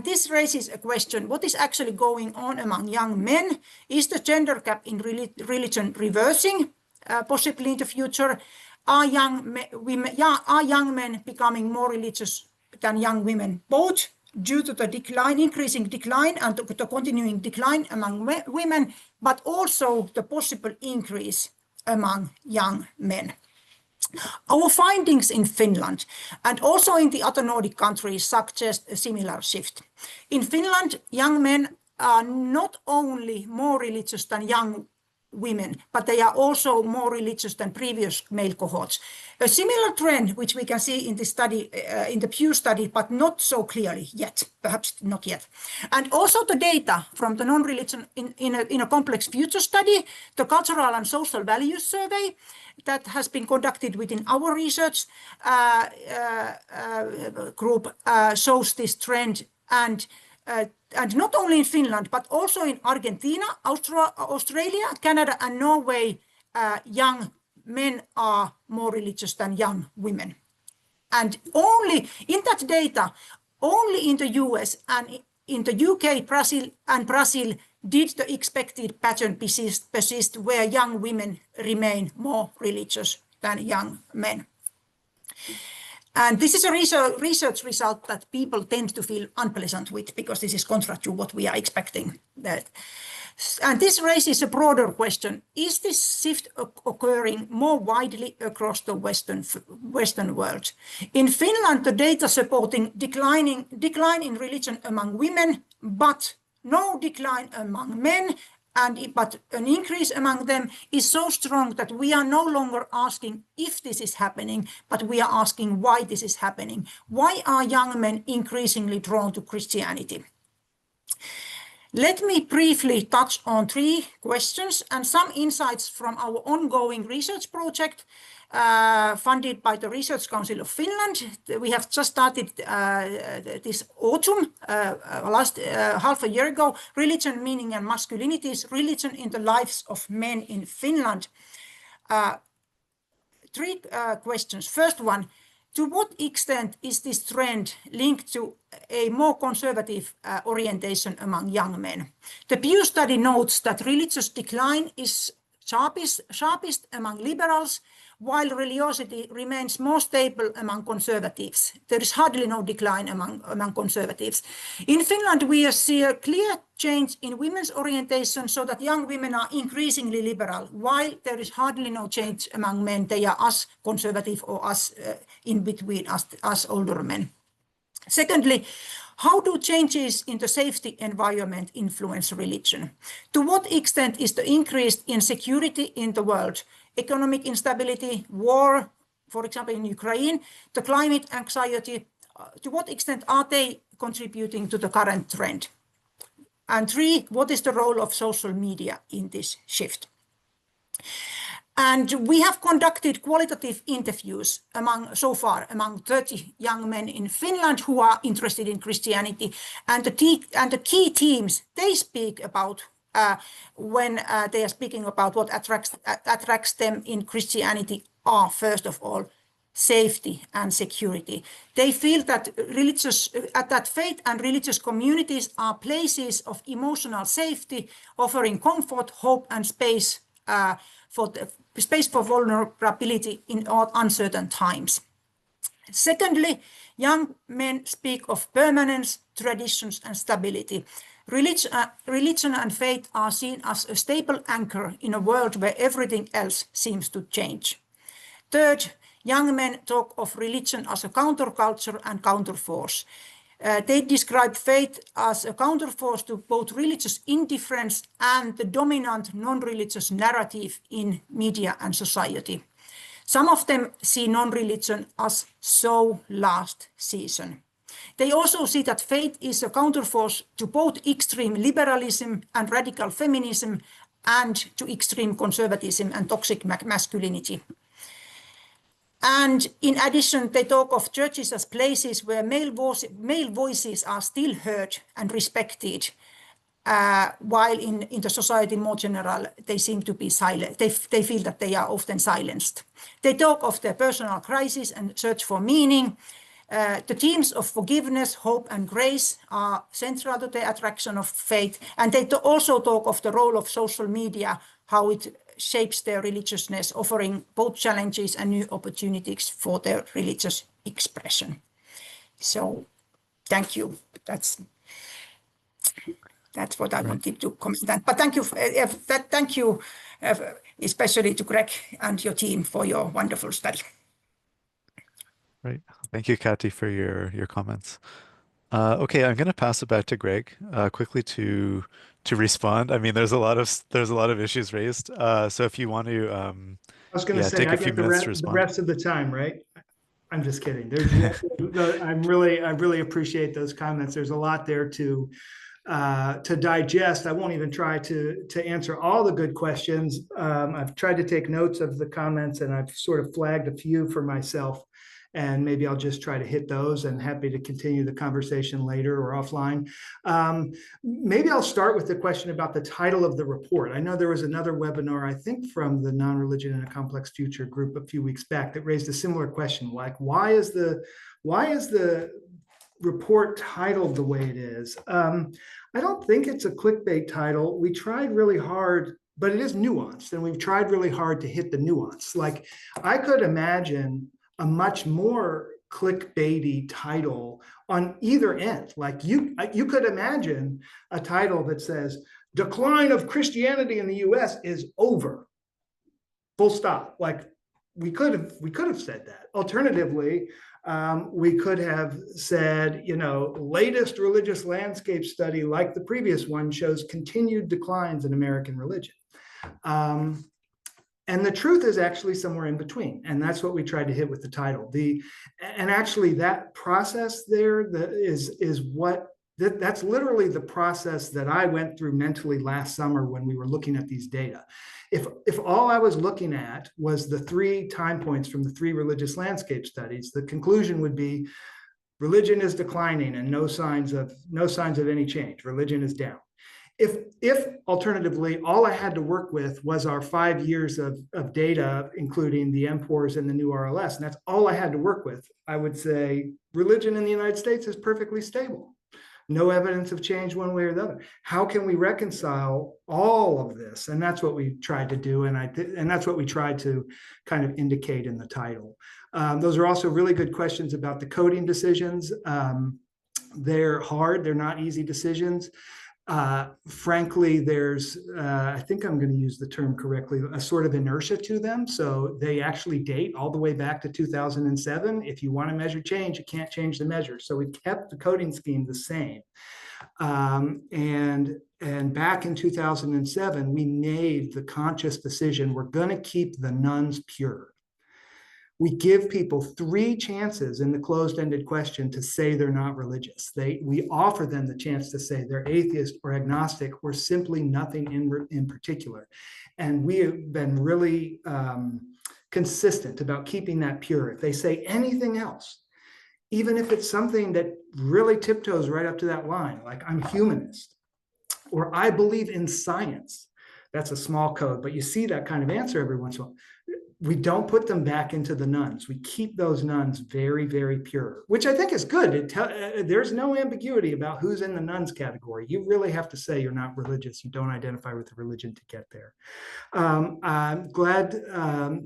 E: this raises a question: what is actually going on among young men? Is the gender gap in religion reversing, possibly in the future? Are young men becoming more religious than young women, both due to the increasing decline and the continuing decline among women, but also the possible increase among young men? Our findings in Finland and also in the other Nordic countries suggest a similar shift. In Finland, young men are not only more religious than young women, but they are also more religious than previous male cohorts. A similar trend, which we can see in the study, in the Pew study, but not so clearly yet, perhaps not yet. And also the data from the non-religion in a complex future study, the cultural and social values survey that has been conducted within our research group shows this trend. And not only in Finland, but also in Argentina, Australia, Canada, and Norway, young men are more religious than young women. And only in that data, only in the US and in the UK, Brazil did the expected pattern persist where young women remain more religious than young men. And this is a research result that people tend to feel unpleasant with, because this is contrary to what we are expecting. And this raises a broader question. Is this shift occurring more widely across the Western world? In Finland, the data supporting decline in religion among women, but no decline among men, but an increase among them is so strong that we are no longer asking if this is happening, but we are asking why this is happening. Why are young men increasingly drawn to Christianity? Let me briefly touch on 3 questions and some insights from our ongoing research project funded by the Research Council of Finland. We have just started this autumn, last half a year ago, Religion, Meaning and Masculinities, Religion in the Lives of Men in Finland. 3 questions. First one, to what extent is this trend linked to a more conservative orientation among young men? The Pew study notes that religious decline is sharpest among liberals, while religiosity remains more stable among conservatives. There is hardly no decline among conservatives. In Finland, we see a clear change in women's orientation so that young women are increasingly liberal, while there is hardly no change among men. They are as conservative or as in between as older men. Secondly, how do changes in the safety environment influence religion? To what extent is the increase in security in the world, economic instability, war, for example, in Ukraine, the climate anxiety, to what extent are they contributing to the current trend? And 3, what is the role of social media in this shift? And we have conducted qualitative interviews so far among 30 young men in Finland who are interested in Christianity. And the key themes they speak about when they are speaking about what attracts them in Christianity are, first of all, safety and security. They feel that that faith and religious communities are places of emotional safety, offering comfort, hope, and space for vulnerability in all uncertain times. Secondly, young men speak of permanence, traditions, and stability. Religion and faith are seen as a stable anchor in a world where everything else seems to change. Third, young men talk of religion as a counterculture and counterforce. They describe faith as a counterforce to both religious indifference and the dominant non-religious narrative in media and society. Some of them see non-religion as so last season. They also see that faith is a counterforce to both extreme liberalism and radical feminism and to extreme conservatism and toxic masculinity. And in addition, they talk of churches as places where male voices are still heard and respected, while in the society more general, they seem to be silent. They feel that they are often silenced. They talk of their personal crisis and search for meaning. The themes of forgiveness, hope, and grace are central to the attraction of faith. And they also talk of the role of social media, how it shapes their religiousness, offering both challenges and new opportunities for their religious expression. So, thank you. That's what I wanted to comment on. But thank you, especially to Greg and your team for your wonderful study.
A: Right. Thank you, Kati, for your comments. Okay, I'm going to pass it back to Greg quickly to respond. I mean, there's a lot of issues raised. So if you want to,
B: I was going to
A: yeah,
B: say,
A: take
B: I
A: a few
B: get
A: minutes to
B: the
A: respond.
B: rest of the time, right? I'm just kidding. I really appreciate those comments. There's a lot there to digest. I won't even try to answer all the good questions. I've tried to take notes of the comments, and I've sort of flagged a few for myself. And maybe I'll just try to hit those, and happy to continue the conversation later or offline. Maybe I'll start with the question about the title of the report. I know there was another webinar, I think from the Nonreligion in a Complex Future group a few weeks back, that raised a similar question, like why is the report titled the way it is? I don't think it's a clickbait title. We tried really hard, but it is nuanced, and we've tried really hard to hit the nuance. Like, I could imagine a much more clickbaity title on either end. Like, you could imagine a title that says, "Decline of Christianity in the US is over." Full stop. Like, we could have said that. Alternatively, we could have said, latest religious landscape study, like the previous one, shows continued declines in American religion. And the truth is actually somewhere in between. And that's what we tried to hit with the title. And actually that process there that's literally the process that I went through mentally last summer when we were looking at these data. If all I was looking at was the 3 time points from the 3 religious landscape studies, the conclusion would be religion is declining and no signs of any change. Religion is down. If alternatively, all I had to work with was our 5 years of data, including the MPORs and the new RLS, and that's all I had to work with, I would say religion in the United States is perfectly stable. No evidence of change one way or the other. How can we reconcile all of this? And that's what we tried to do, and that's what we tried to kind of indicate in the title. Those are also really good questions about the coding decisions. They're hard. They're not easy decisions. Frankly, there's, I think I'm going to use the term correctly, a sort of inertia to them. So they actually date all the way back to 2007. If you want to measure change, you can't change the measure. So we kept the coding scheme the same. And back in 2007, we made the conscious decision, we're going to keep the nuns pure. We give people 3 chances in the closed-ended question to say they're not religious. We offer them the chance to say they're atheist or agnostic or simply nothing in particular. And we have been really consistent about keeping that pure. If they say anything else, even if it's something that really tiptoes right up to that line, like I'm humanist, or I believe in science, that's a small code, but you see that kind of answer every once in a while. We don't put them back into the nuns. We keep those nuns very, very pure, which I think is good. There's no ambiguity about who's in the nuns category. You really have to say you're not religious. You don't identify with the religion to get there. I'm glad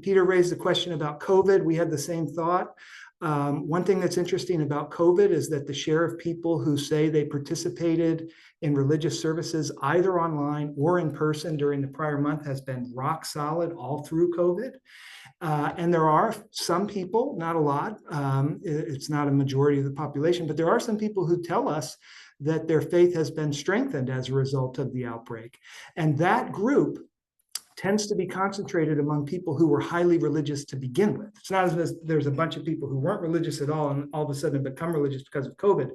B: Peter raised the question about COVID. We had the same thought. One thing that's interesting about COVID is that the share of people who say they participated in religious services either online or in person during the prior month has been rock solid all through COVID. And there are some people, not a lot, it's not a majority of the population, but there are some people who tell us that their faith has been strengthened as a result of the outbreak. And that group tends to be concentrated among people who were highly religious to begin with. It's not as if there's a bunch of people who weren't religious at all and all of a sudden become religious because of COVID.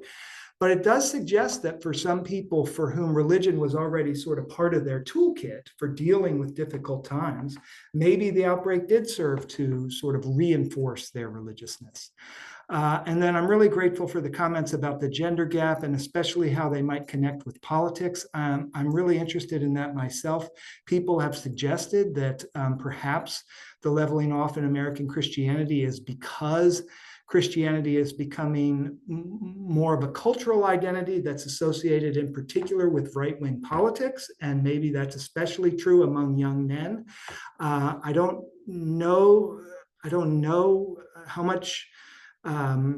B: But it does suggest that for some people for whom religion was already sort of part of their toolkit for dealing with difficult times, maybe the outbreak did serve to sort of reinforce their religiousness. And then I'm really grateful for the comments about the gender gap and especially how they might connect with politics. I'm really interested in that myself. People have suggested that perhaps the leveling off in American Christianity is because Christianity is becoming more of a cultural identity that's associated in particular with right-wing politics, and maybe that's especially true among young men. I don't know how much, how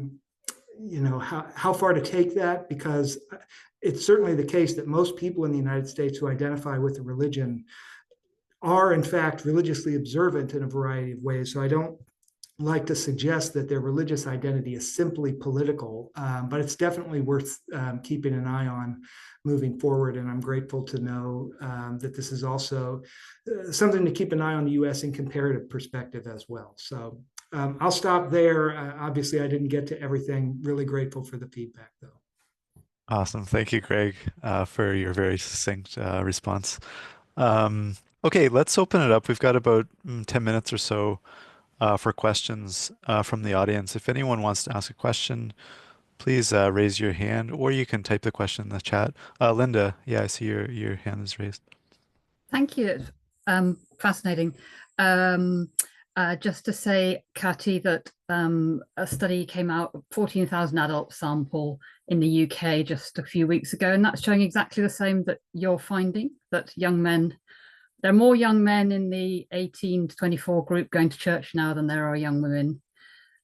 B: far to take that, because it's certainly the case that most people in the United States who identify with a religion are in fact religiously observant in a variety of ways. So I don't like to suggest that their religious identity is simply political, but it's definitely worth keeping an eye on moving forward. And I'm grateful to know that this is also something to keep an eye on the U.S. in comparative perspective as well. So I'll stop there. Obviously, I didn't get to everything. Really grateful for the feedback, though.
A: Awesome. Thank you, Greg, for your very succinct response. Okay, let's open it up. We've got about 10 minutes or so for questions from the audience. If anyone wants to ask a question, please raise your hand, or you can type the question in the chat. Linda, yeah, I see your hand is raised.
F: Thank you. Fascinating. Just to say, Kati, that a study came out, 14,000 adult sample in the UK just a few weeks ago, and that's showing exactly the same that you're finding, that young men, there are more young men in the 18 to 24 group going to church now than there are young women.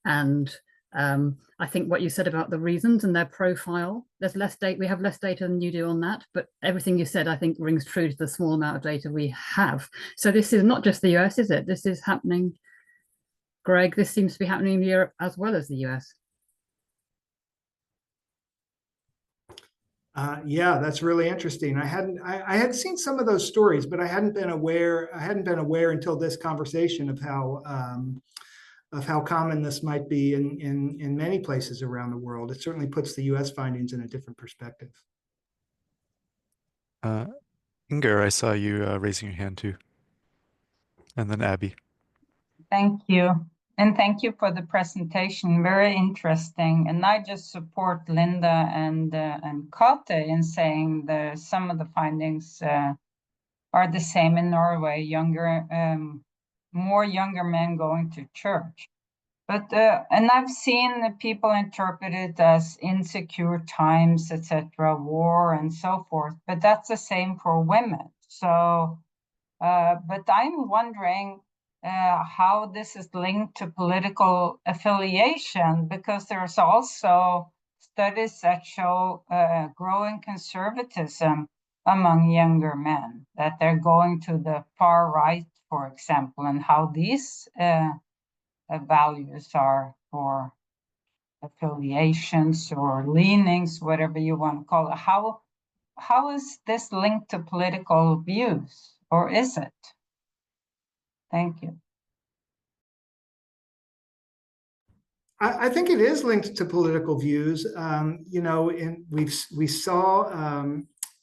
F: And I think what you said about the reasons and their profile, there's less data, we have less data than you do on that, but everything you said, I think, rings true to the small amount of data we have. So this is not just the US, is it? This is happening, Greg, this seems to be happening in Europe as well as the US.
B: Yeah, that's really interesting. I had seen some of those stories, but I hadn't been aware until this conversation of how common this might be in many places around the world. It certainly puts the US findings in a different perspective.
A: Inger, I saw you raising your hand too. And then Abby.
G: Thank you. And thank you for the presentation. Very interesting. And I just support Linda and Kati in saying that some of the findings are the same in Norway, more younger men going to church. But and I've seen people interpret it as insecure times, etc., war and so forth. But that's the same for women. So, but I'm wondering how this is linked to political affiliation, because there's also studies that show growing conservatism among younger men, that they're going to the far right, for example, and how these values are for affiliations or leanings, whatever you want to call it. How is this linked to political views, or is it? Thank you.
B: I think it is linked to political views. You know, we saw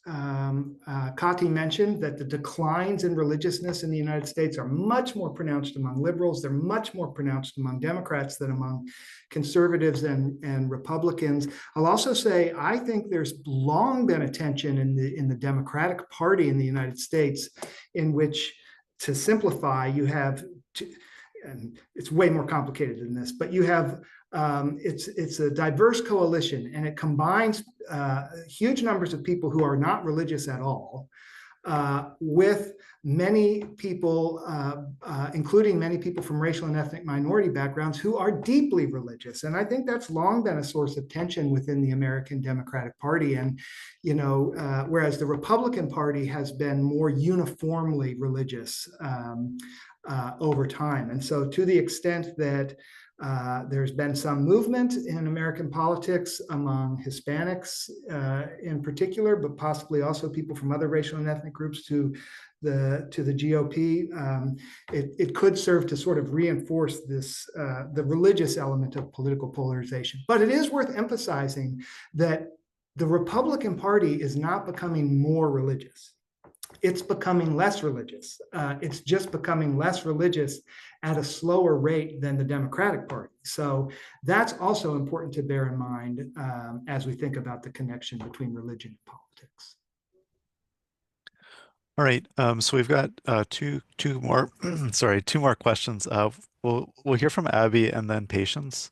B: Kati mentioned that the declines in religiousness in the United States are much more pronounced among liberals. They're much more pronounced among Democrats than among conservatives and Republicans. I'll also say I think there's long been a tension in the Democratic Party in the United States, in which, to simplify, you have and it's way more complicated than this, but you have it's a diverse coalition, and it combines huge numbers of people who are not religious at all with many people, including many people from racial and ethnic minority backgrounds who are deeply religious. And I think that's long been a source of tension within the American Democratic Party. And, you know, whereas the Republican Party has been more uniformly religious over time. And so to the extent that there's been some movement in American politics among Hispanics in particular, but possibly also people from other racial and ethnic groups to the GOP, it could serve to sort of reinforce this the religious element of political polarization. But it is worth emphasizing that the Republican Party is not becoming more religious. It's becoming less religious. It's just becoming less religious at a slower rate than the Democratic Party. So that's also important to bear in mind as we think about the connection between religion and politics.
A: All right, so we've got two more two more questions. We'll hear from Abby and then Patience.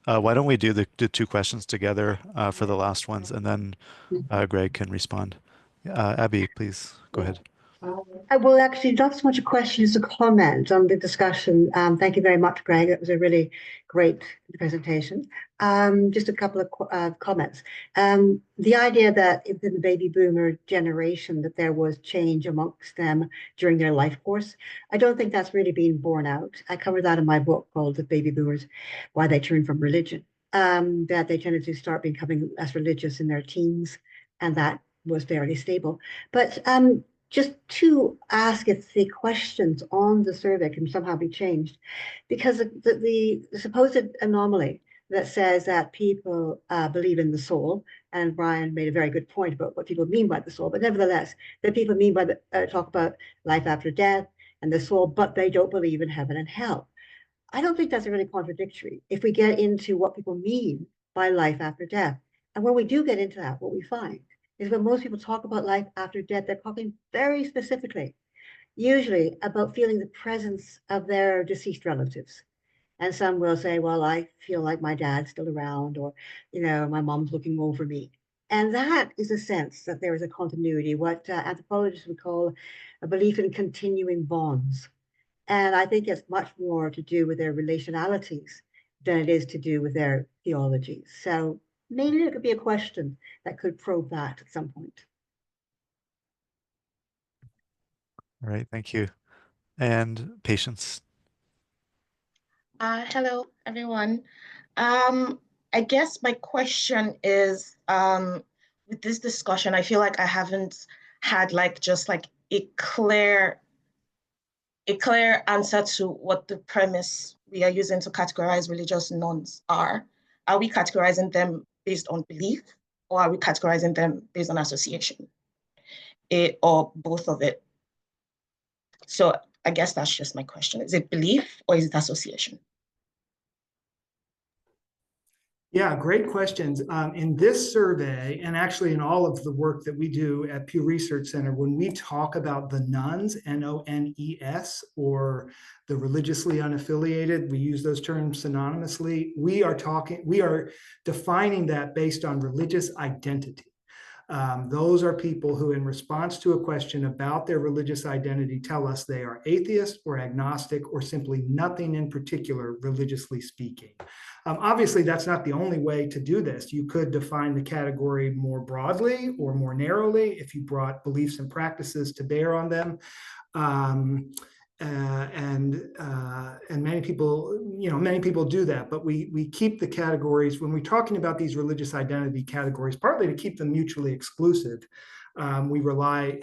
A: Why don't we do the two questions together for the last ones, and then Greg can respond. Abby, please go ahead.
H: Well, actually, not so much a question as a comment on the discussion. Thank you very much, Greg. It was a really great presentation. Just a couple of comments. The idea that within the baby boomer generation that there was change amongst them during their life course, I don't think that's really being borne out. I covered that in my book called The Baby Boomers, Why They Turned from Religion, that they tended to start becoming less religious in their teens, and that was fairly stable. But just to ask if the questions on the survey can somehow be changed, because the supposed anomaly that says that people believe in the soul, and Brian made a very good point about what people mean by the soul, but nevertheless, that people mean by talk about life after death and the soul, but they don't believe in heaven and hell. I don't think that's really contradictory if we get into what people mean by life after death. And when we do get into that, what we find is when most people talk about life after death, they're talking very specifically, usually about feeling the presence of their deceased relatives. And some will say, well, I feel like my dad's still around, or, my mom's looking over me. And that is a sense that there is a continuity, what anthropologists would call a belief in continuing bonds. And I think it's much more to do with their relationalities than it is to do with their theologies. So maybe there could be a question that could probe that at some point.
A: All right, thank you. And Patience.
I: Hello, everyone. I guess my question is, with this discussion, I feel like I haven't had just a clear answer to what the premise we are using to categorize religious nuns are. Are we categorizing them based on belief, or are we categorizing them based on association? Or both of it? So I guess that's just my question. Is it belief or is it association?
B: Yeah, great questions. In this survey, and actually in all of the work that we do at Pew Research Center, when we talk about the nuns, N-O-N-E-S, or the religiously unaffiliated, we use those terms synonymously. We are defining that based on religious identity. Those are people who, in response to a question about their religious identity, tell us they are atheist or agnostic or simply nothing in particular, religiously speaking. Obviously, that's not the only way to do this. You could define the category more broadly or more narrowly if you brought beliefs and practices to bear on them. And many people do that, but we keep the categories when we're talking about these religious identity categories, partly to keep them mutually exclusive. We rely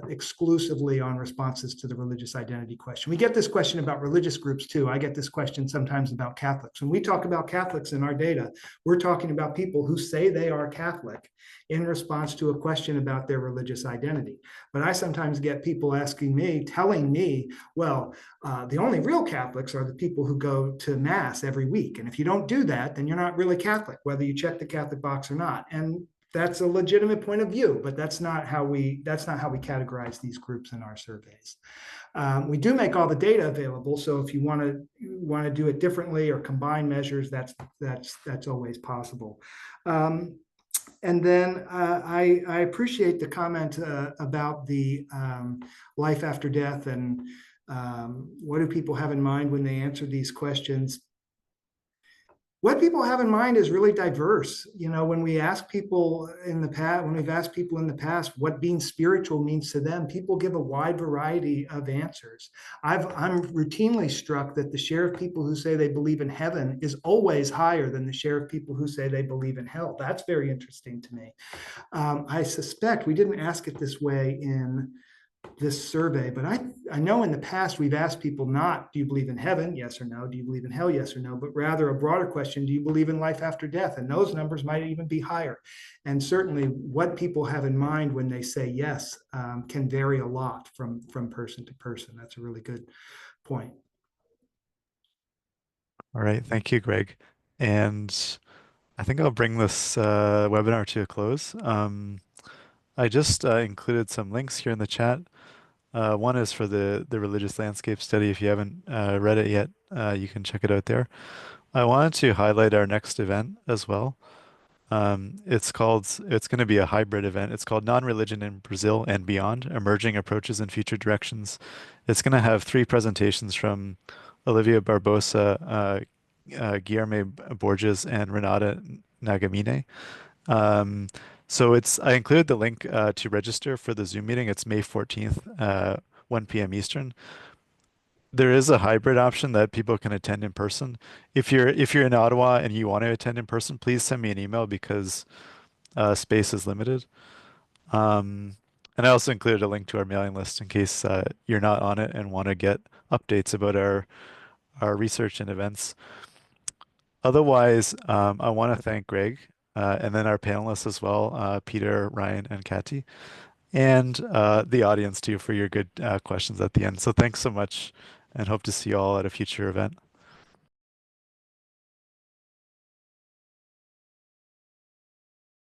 B: exclusively on responses to the religious identity question. We get this question about religious groups too. I get this question sometimes about Catholics. When we talk about Catholics in our data, we're talking about people who say they are Catholic in response to a question about their religious identity. But I sometimes get people telling me, well, the only real Catholics are the people who go to Mass every week. And if you don't do that, then you're not really Catholic, whether you check the Catholic box or not. And that's a legitimate point of view, but that's not how we categorize these groups in our surveys. We do make all the data available, so if you want to do it differently or combine measures, that's always possible. And then I appreciate the comment about the life after death and what do people have in mind when they answer these questions. What people have in mind is really diverse. When we ask people in the past, when we've asked people in the past what being spiritual means to them, people give a wide variety of answers. I'm routinely struck that the share of people who say they believe in heaven is always higher than the share of people who say they believe in hell. That's very interesting to me. I suspect we didn't ask it this way in this survey, but I know in the past we've asked people not, do you believe in heaven? Yes or no. Do you believe in hell? Yes or no. But rather a broader question, do you believe in life after death? And those numbers might even be higher. And certainly what people have in mind when they say yes can vary a lot from person to person. That's a really good point.
A: All right, thank you, Greg. And I think I'll bring this webinar to a close. I just included some links here in the chat. One is for the Religious Landscape Study. If you haven't read it yet, you can check it out there. I wanted to highlight our next event as well. It's going to be a hybrid event. It's called Nonreligion in Brazil and Beyond, Emerging Approaches and Future Directions. It's going to have 3 presentations from Olivia Barbosa, Guilherme Borges, and Renata Nagamine. I included the link to register for the Zoom meeting. It's May 14th, 1 p.m. Eastern. There is a hybrid option that people can attend in person. If you're in Ottawa and you want to attend in person, please send me an email because space is limited. And I also included a link to our mailing list in case you're not on it and want to get updates about our research and events. Otherwise, I want to thank Greg and then our panelists as well, Peter, Ryan, and Kati, and the audience too for your good questions at the end. So thanks so much and hope to see you all at a future event.